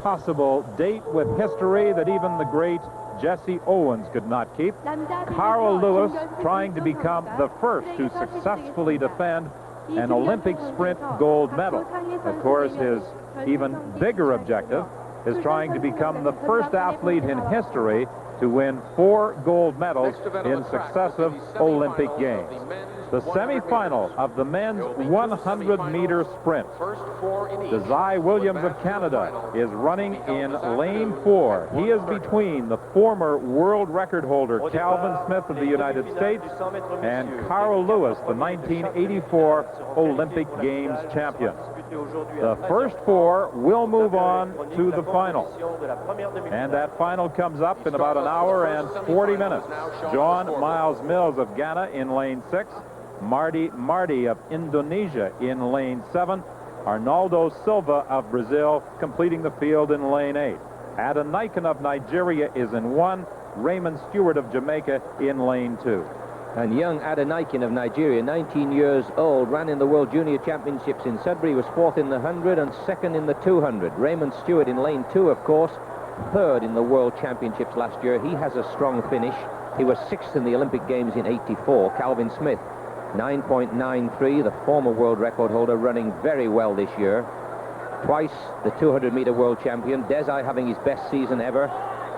impossible date with history that even the great Jesse Owens could not keep. Carl Lewis trying to become the first to successfully defend an Olympic sprint gold medal. Of course, his even bigger objective is trying to become the first athlete in history to win 4 gold medals in successive Olympic Games. The semifinal of the men's 100-meter sprint. Desai Williams of Canada is running in lane 4. He is between the former world record holder Calvin Smith of the United States and Carl Lewis, the 1984 Olympic Games champion. The first 4 will move on to the final. And that final comes up in about an hour and 40 minutes. John Miles Mills of Ghana in lane 6. Marty of Indonesia in lane 7. Arnaldo Silva of Brazil completing the field in lane 8. Adenican of Nigeria is in 1. Raymond Stewart of Jamaica in lane 2. And young Adenican of Nigeria, 19 years old, ran in the World Junior Championships in Sudbury. He was 4th in the 100 and 2nd in the 200. Raymond Stewart in lane 2, of course, 3rd in the World Championships last year. He has a strong finish. He was 6th in the Olympic Games in '84. Calvin Smith, 9.93, the former world record holder, running very well this year. Twice the 200-meter world champion. Desai having his best season ever.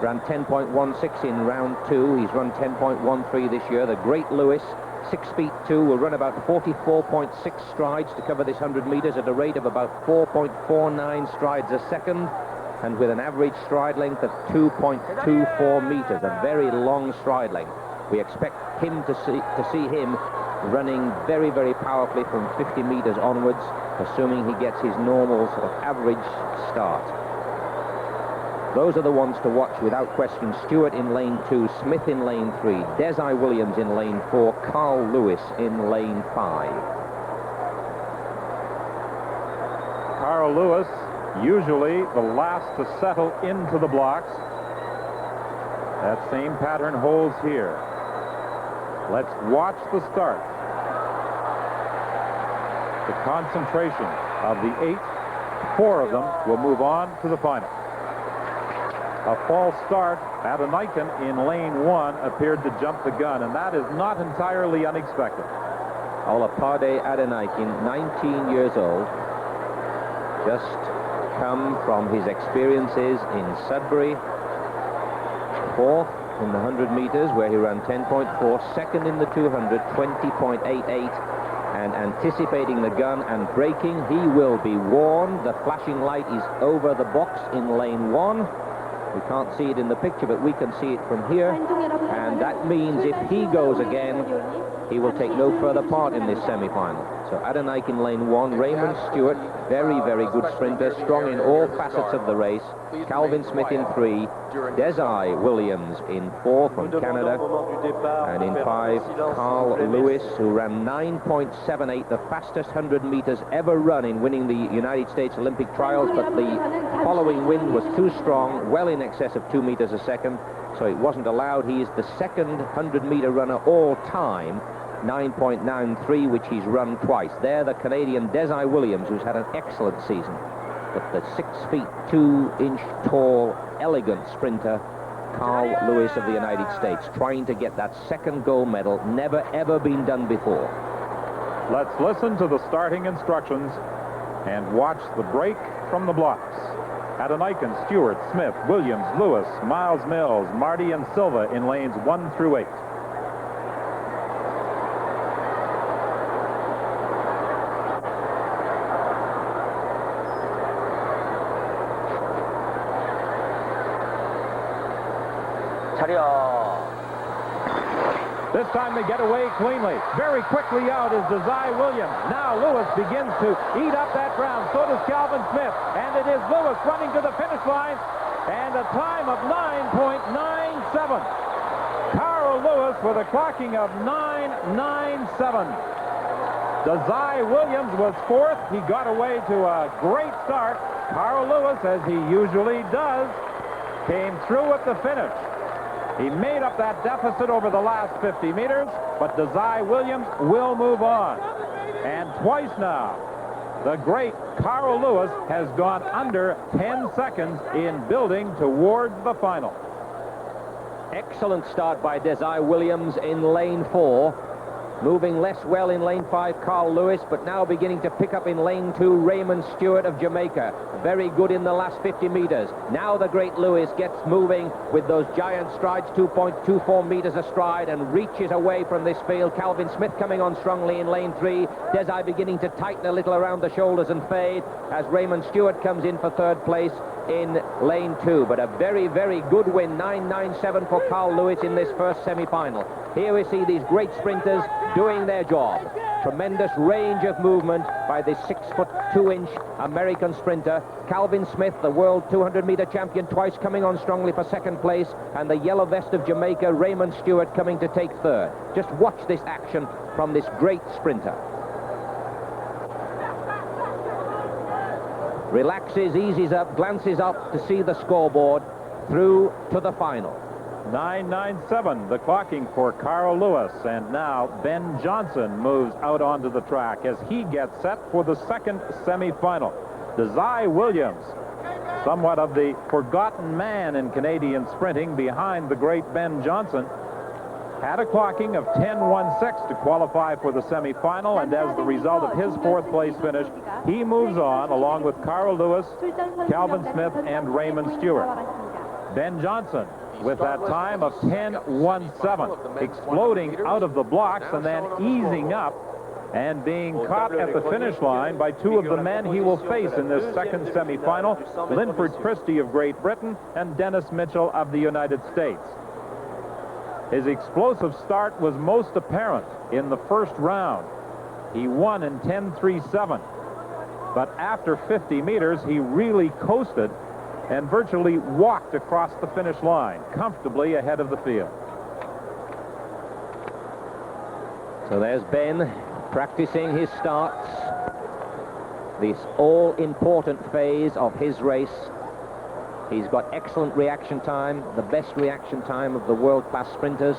Ran 10.16 in round 2. He's run 10.13 this year. The great Lewis, 6 feet 2, will run about 44.6 strides to cover this 100 meters at a rate of about 4.49 strides a second, and with an average stride length of 2.24 meters, a very long stride length. We expect him to see him running very, very powerfully from 50 meters onwards, assuming he gets his normal sort of average start. Those are the ones to watch without question. Stewart in lane 2, Smith in lane 3, Desai Williams in lane 4, Carl Lewis in lane 5. Carl Lewis, usually the last to settle into the blocks. That same pattern holds here. Let's watch the start. The concentration of the 8, 4 of them will move on to the final. A false start. Adenican in lane 1 appeared to jump the gun, and that is not entirely unexpected. Olapade Adenican, 19 years old, just come from his experiences in Sudbury. 4th in the 100 meters, where he ran 10.4, 2nd in the 200, 20.88, and anticipating the gun and braking. He will be warned. The flashing light is over the box in lane 1. We can't see it in the picture, but we can see it from here. And that means if he goes again, he will take no further part in this semi-final. So Adenican in lane 1, Raymond Stewart, very, very good sprinter, strong in all facets of the race. Calvin Smith in 3, Desai Williams in 4 from Canada, and in 5, Carl Lewis, who ran 9.78, the fastest 100 meters ever run in winning the United States Olympic trials, but the following wind was too strong, well in excess of 2 meters a second, so it wasn't allowed. He is the second 100-meter runner all time, 9.93, which he's run twice. There, the Canadian Desai Williams, who's had an excellent season. But the 6 feet 2 inch tall, elegant sprinter, Carl Lewis of the United States, trying to get that second gold medal. Never, ever been done before. Let's listen to the starting instructions and watch the break from the blocks. Adenican, Stewart, Smith, Williams, Lewis, Miles Mills, Marty, and Silva in lanes 1 through 8. This time they get away cleanly. Very quickly out is Desai Williams. Now Lewis begins to eat up that ground. So does Calvin Smith. And it is Lewis running to the finish line. And a time of 9.97. Carl Lewis with a clocking of 9.97. Desai Williams was 4th. He got away to a great start. Carl Lewis, as he usually does, came through at the finish. He made up that deficit over the last 50 meters, but Desai Williams will move on. And twice now, the great Carl Lewis has gone under 10 seconds in building towards the final. Excellent start by Desai Williams in lane 4. Moving less well in lane 5, Carl Lewis, but now beginning to pick up in lane 2, Raymond Stewart of Jamaica. Very good in the last 50 meters. Now the great Lewis gets moving with those giant strides, 2.24 meters a stride, and reaches away from this field. Calvin Smith coming on strongly in lane 3. Desai beginning to tighten a little around the shoulders and fade as Raymond Stewart comes in for third place in lane 2. But a very, very good win, 9.97 for Carl Lewis in this first semi-final. Here we see these great sprinters doing their job. Tremendous range of movement by this 6'2" American sprinter. Calvin Smith, the world 200-meter champion twice, coming on strongly for second place, and the yellow vest of Jamaica, Raymond Stewart, coming to take third. Just watch this action from this great sprinter. Relaxes, eases up, glances up to see the scoreboard, through to the final. 9.97, the clocking for Carl Lewis, and now Ben Johnson moves out onto the track as he gets set for the second semi-final. Desai Williams, somewhat of the forgotten man in Canadian sprinting behind the great Ben Johnson, had a clocking of 10.16 to qualify for the semi-final, and as the result of his fourth place finish, he moves on along with Carl Lewis, Calvin Smith, and Raymond Stewart. Ben Johnson with that time of 10.17, exploding out of the blocks and then easing up and being caught at the finish line by two of the men he will face in this second semi-final, Linford Christie of Great Britain and Dennis Mitchell of the United States. His explosive start was most apparent in the first round. He won in 10.37, but after 50 meters, he really coasted and virtually walked across the finish line, comfortably ahead of the field. So there's Ben practicing his starts, this all-important phase of his race. He's got excellent reaction time, the best reaction time of the world-class sprinters.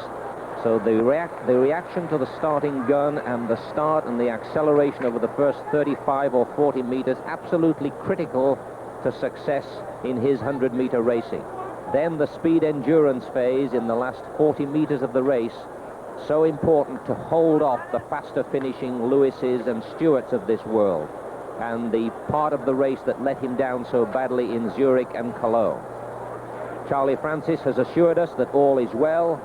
So the reaction to the starting gun and the start and the acceleration over the first 35 or 40 meters, absolutely critical to success in his 100-meter racing. Then the speed endurance phase in the last 40 meters of the race, so important to hold off the faster finishing Lewises and Stewarts of this world, and the part of the race that let him down so badly in Zurich and Cologne. Charlie Francis has assured us that all is well.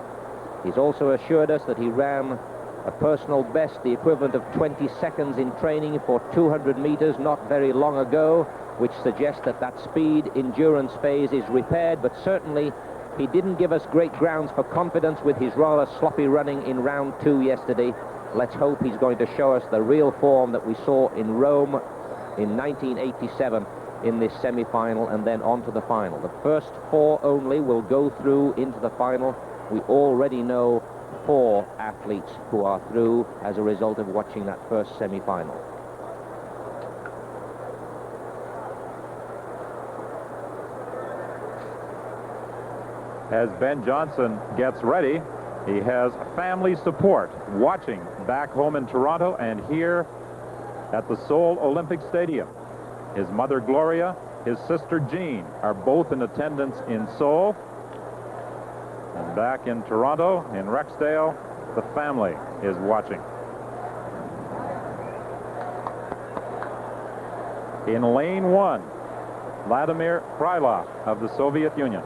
He's also assured us that he ran a personal best, the equivalent of 20 seconds in training for 200 meters not very long ago, which suggests that that speed endurance phase is repaired, but certainly he didn't give us great grounds for confidence with his rather sloppy running in round 2 yesterday. Let's hope he's going to show us the real form that we saw in Rome in 1987 in this semi-final and then on to the final. The first 4 only will go through into the final. We already know 4 athletes who are through as a result of watching that first semi-final. As Ben Johnson gets ready, he has family support watching back home in Toronto and here at the Seoul Olympic Stadium. His mother Gloria, his sister Jean are both in attendance in Seoul. And back in Toronto, in Rexdale, the family is watching. In lane 1, Vladimir Krylov of the Soviet Union.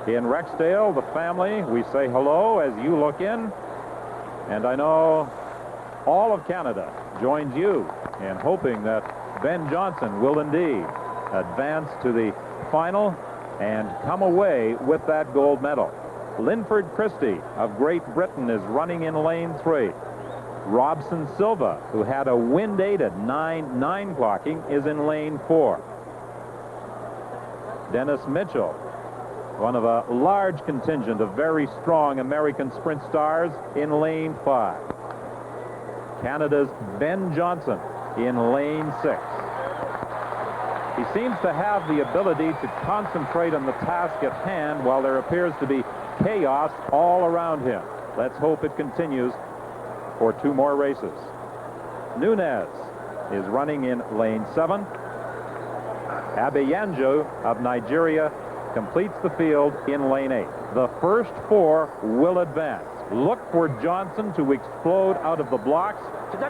In Rexdale, the family, we say hello as you look in, and I know all of Canada joins you in hoping that Ben Johnson will indeed advance to the final and come away with that gold medal. Linford Christie of Great Britain is running in lane 3. Robson Silva, who had a wind-aided 9.9 clocking, is in lane 4. Dennis Mitchell, one of a large contingent of very strong American sprint stars, in lane 5. Canada's Ben Johnson in lane 6. He seems to have the ability to concentrate on the task at hand while there appears to be chaos all around him. Let's hope it continues for 2 more races. Nunez is running in lane 7. Abeyanjo of Nigeria completes the field in lane 8. The first 4 will advance. Look for Johnson to explode out of the blocks.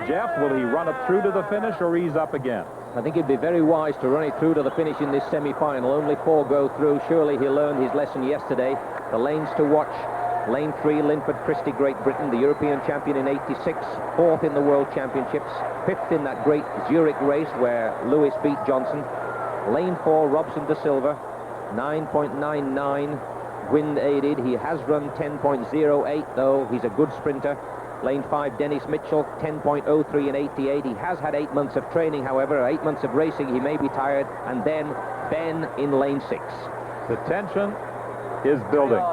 Jeff, will he run it through to the finish or ease up again? I think it'd be very wise to run it through to the finish in this semi-final. Only 4 go through. Surely he learned his lesson yesterday. The lanes to watch. Lane 3, Linford Christie, Great Britain, the European champion in '86, 4th in the World Championships, 5th in that great Zurich race where Lewis beat Johnson. Lane 4, Robson De Silva, 9.99, wind aided. He has run 10.08 though. He's a good sprinter. Lane 5, Dennis Mitchell, 10.03 in '88. He has had 8 months of training, however, 8 months of racing. He may be tired. And then Ben in lane 6. The tension is building.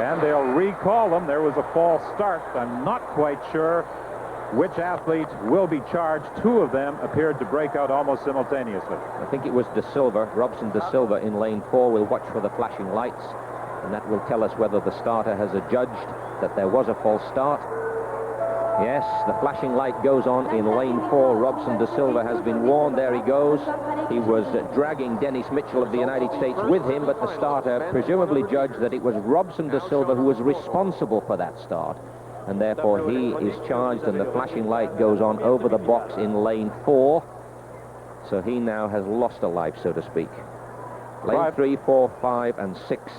And they'll recall them. There was a false start. I'm not quite sure which athlete will be charged. 2 of them appeared to break out almost simultaneously. I think it was De Silva, Robson De Silva in lane 4. We'll watch for the flashing lights, and that will tell us whether the starter has adjudged that there was a false start. Yes, the flashing light goes on in lane 4. Robson De Silva has been warned. There he goes. He was dragging Dennis Mitchell of the United States with him, but the starter presumably judged that it was Robson De Silva who was responsible for that start, and therefore he is charged, and the flashing light goes on over the box in lane 4. So he now has lost a life, so to speak. Lane 3, 4, 5, and 6,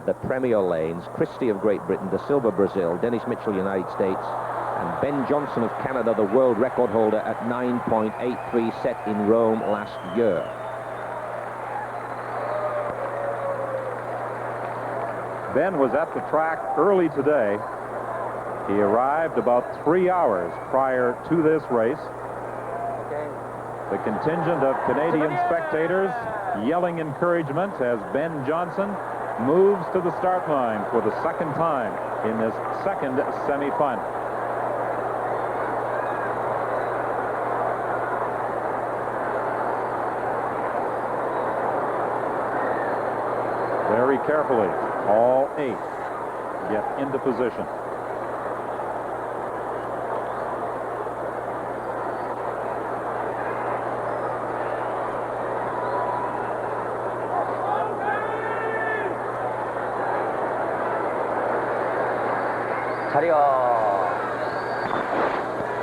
the premier lanes. Christie of Great Britain, De Silva, Brazil, Dennis Mitchell, United States, and Ben Johnson of Canada, the world record holder at 9.83 set in Rome last year. Ben was at the track early today. He arrived about 3 hours prior to this race. The contingent of Canadian spectators yelling encouragement as Ben Johnson moves to the start line for the second time in this second semi-final. Very carefully, all 8 get into position.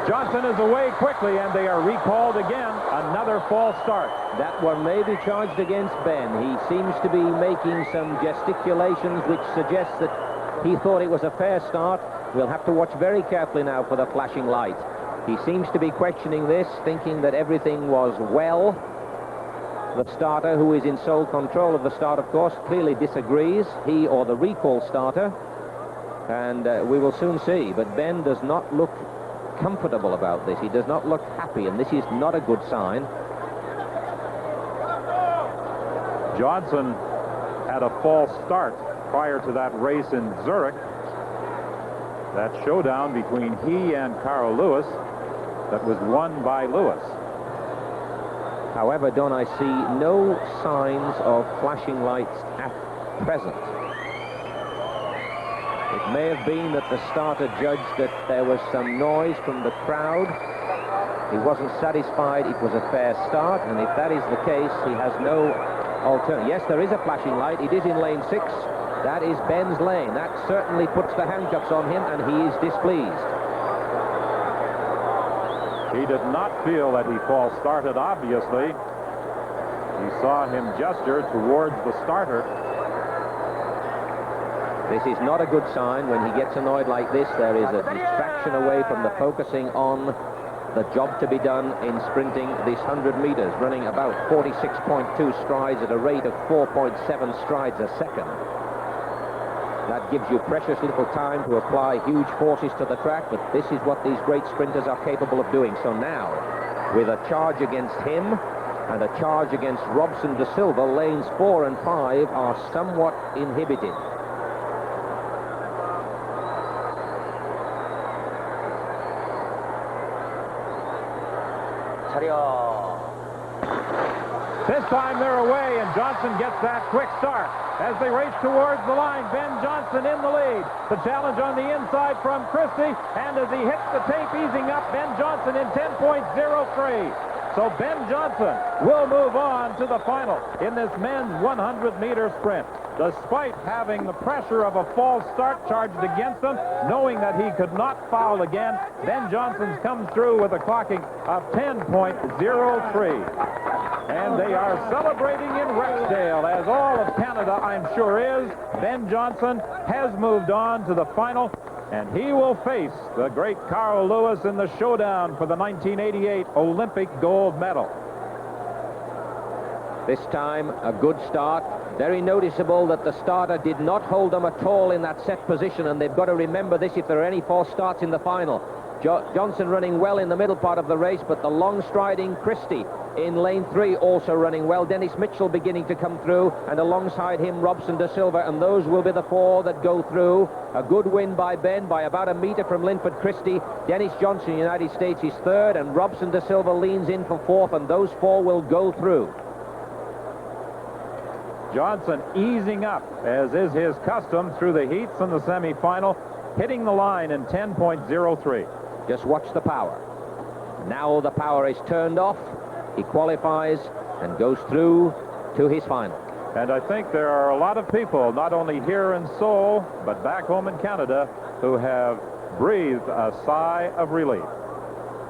Johnson is away quickly, and they are recalled again. Another false start. That one may be charged against Ben. He seems to be making some gesticulations which suggests that he thought it was a fair start. We'll have to watch very carefully now for the flashing light. He seems to be questioning this, thinking that everything was well. The starter, who is in sole control of the start, of course, clearly disagrees, he or the recall starter. And we will soon see. But Ben does not look comfortable about this. He does not look happy, and this is not a good sign. Johnson had a false start prior to that race in Zurich. That showdown between he and Carl Lewis that was won by Lewis. However, Don, I see no signs of flashing lights at present. It may have been that the starter judged that there was some noise from the crowd. He wasn't satisfied it was a fair start, and if that is the case, he has no alternative. Yes, there is a flashing light. It is in lane 6. That is Ben's lane. That certainly puts the handcuffs on him, and he is displeased. He did not feel that he false started, obviously. You saw him gesture towards the starter. This is not a good sign. When he gets annoyed like this, there is a distraction away from the focusing on the job to be done in sprinting this 100 meters, running about 46.2 strides at a rate of 4.7 strides a second. That gives you precious little time to apply huge forces to the track, but this is what these great sprinters are capable of doing. So now, with a charge against him and a charge against Robson De Silva, lanes 4 and 5 are somewhat inhibited. This time they're away, and Johnson gets that quick start. As they race towards the line, Ben Johnson in the lead. The challenge on the inside from Christie, and as he hits the tape, easing up, Ben Johnson in 10.03. So Ben Johnson will move on to the final in this men's 100-meter sprint. Despite having the pressure of a false start charged against him, knowing that he could not foul again, Ben Johnson's comes through with a clocking of 10.03. And they are celebrating in Rexdale, as all of Canada, I'm sure, is. Ben Johnson has moved on to the final, and he will face the great Carl Lewis in the showdown for the 1988 Olympic gold medal. This time, a good start. Very noticeable that the starter did not hold them at all in that set position, and they've got to remember this if there are any false starts in the final. Johnson running well in the middle part of the race, but the long-striding Christie in lane 3 also running well. Dennis Mitchell beginning to come through, and alongside him Robson De Silva, and those will be the 4 that go through. A good win by Ben by about a meter from Linford Christie. Dennis Johnson, United States, is 3rd, and Robson De Silva leans in for 4th, and those 4 will go through. Johnson easing up, as is his custom, through the heats and the semifinal, hitting the line in 10.03. Just watch the power. Now the power is turned off. He qualifies and goes through to his final. And I think there are a lot of people, not only here in Seoul, but back home in Canada, who have breathed a sigh of relief.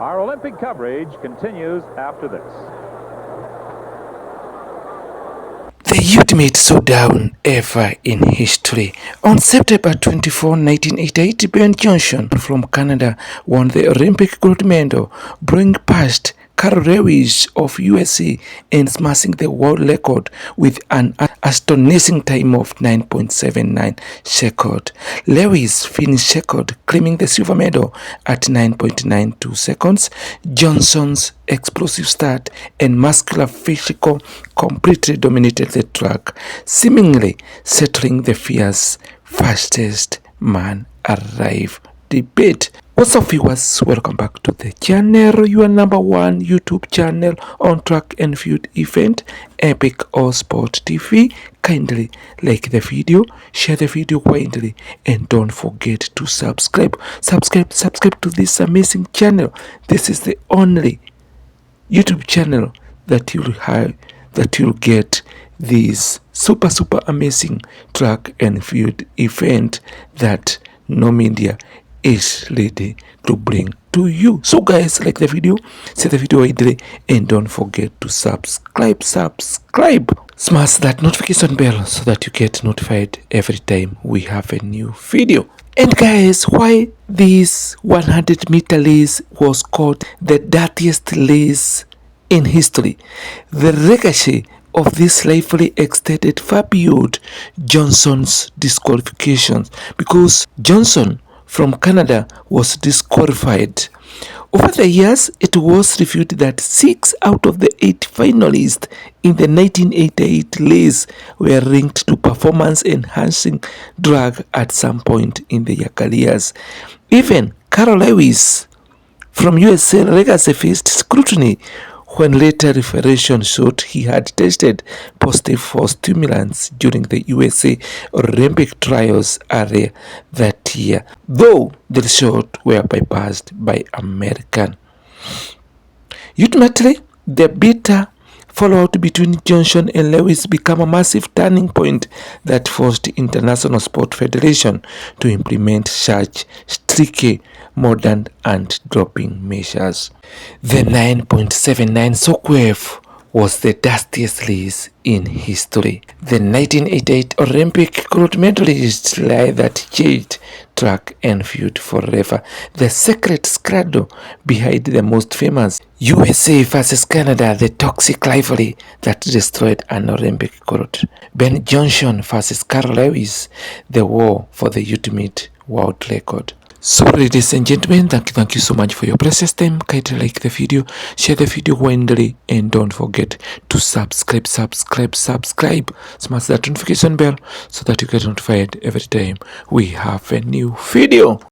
Our Olympic coverage continues after this. The ultimate showdown ever in history. On September 24, 1988, Ben Johnson from Canada won the Olympic gold medal, bringing past Carl Lewis of USA and smashing the world record with an astonishing time of 9.79 seconds. Lewis finished second, claiming the silver medal at 9.92 seconds. Johnson's explosive start and muscular physical completely dominated the track, seemingly settling the fierce fastest man alive debate. What's up, viewers? Welcome back to the channel, your #1 YouTube channel on track and field event, Epic All Sport TV. Kindly like the video, share the video widely, and don't forget to subscribe to this amazing channel. This is the only YouTube channel that you'll get this super amazing track and field event that no media is ready to bring to you. So guys, like the video, share the video widely, and don't forget to subscribe. Smash that notification bell so that you get notified every time we have a new video. And guys, why this 100-meter race was called the dirtiest race in history? The legacy of this rivalry extended far beyond Johnson's disqualifications, because Johnson from Canada was disqualified. Over the years, it was revealed that 6 out of the 8 finalists in the 1988 race were linked to performance-enhancing drug at some point in their careers. Even Carl Lewis from USA legacy faced scrutiny when later revelation showed he had tested positive for stimulants during the USA Olympic trials earlier that year, though the results were bypassed by American. Ultimately, the bitter fallout between Johnson and Lewis became a massive turning point that forced International Sport Federation to implement such strictly modern anti-doping measures. The 9.79 Shockwave was the dirtiest race in history. The 1988 Olympic gold medalist lie that changed track and field forever. The secret scandal behind the most famous USA versus Canada, the toxic rivalry that destroyed an Olympic gold. Ben Johnson versus Carl Lewis, the war for the ultimate world record. So ladies and gentlemen, thank you so much for your precious time. Kindly like the video, share the video widely, and don't forget to subscribe. Smash that notification bell so that you get notified every time we have a new video.